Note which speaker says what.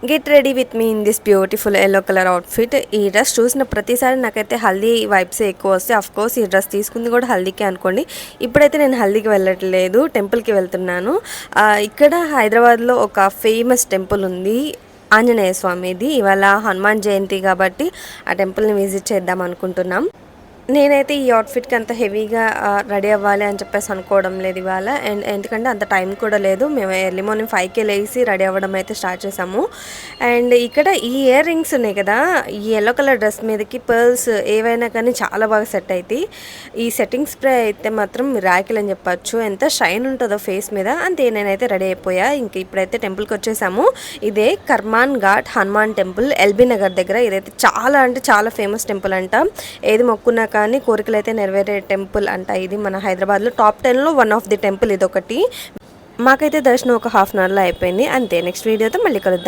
Speaker 1: Get ready with me in this beautiful yellow colour outfit. ఈ dress చూసిన ప్రతిసారి నాకైతే హల్దీ వైబ్సే ఎక్కువ వస్తాయి. అఫ్కోర్స్ ఈ డ్రెస్ తీసుకుంది కూడా హల్దీకే అనుకోండి. ఇప్పుడైతే నేను హల్దీకి వెళ్ళట్లేదు, టెంపుల్కి వెళ్తున్నాను. ఇక్కడ హైదరాబాద్లో ఒక ఫేమస్ టెంపుల్ ఉంది, ఆంజనేయ స్వామిది. ఇవాళ హనుమాన్ జయంతి కాబట్టి ఆ టెంపుల్ని విజిట్ చేద్దాం అనుకుంటున్నాం. నేనైతే ఈ అవుట్ఫిట్కి అంత హెవీగా రెడీ అవ్వాలి అని చెప్పేసి అనుకోవడం లేదు ఇవాళ. అండ్ ఎందుకంటే అంత టైం కూడా లేదు. మేము ఎర్లీ మార్నింగ్ 5కే లేసి రెడీ అవ్వడం అయితే స్టార్ట్ చేసాము. అండ్ ఇక్కడ ఈ ఇయర్ రింగ్స్ ఉన్నాయి కదా, ఈ ఎల్లో కలర్ డ్రెస్ మీదకి పర్ల్స్ ఏవైనా కానీ చాలా బాగా సెట్ అవుతాయి. ఈ సెట్టింగ్ స్ప్రే అయితే మాత్రం మిరాకిల్ అని చెప్పచ్చు. ఎంత షైన్ ఉంటుందో ఫేస్ మీద. అంతే, నేనైతే రెడీ అయిపోయా. ఇంక ఇప్పుడైతే టెంపుల్కి వచ్చేసాము. ఇదే కర్మాన్ ఘాట్ హనుమాన్ టెంపుల్, ఎల్బీ నగర్ దగ్గర. ఇదైతే చాలా అంటే చాలా ఫేమస్ టెంపుల్ అంట. ఏది మొక్కున్నా కానీ కోరికలు అయితే నెరవేరే టెంపుల్ అంట. ఇది మన హైదరాబాద్లో టాప్ 10లో వన్ ఆఫ్ ది టెంపుల్ ఇదొకటి. మాకైతే దర్శనం ఒక హాఫ్ అన్ అవర్లో అయిపోయింది. అంతే, నెక్స్ట్ వీడియోతో మళ్ళీ కలుద్దాం.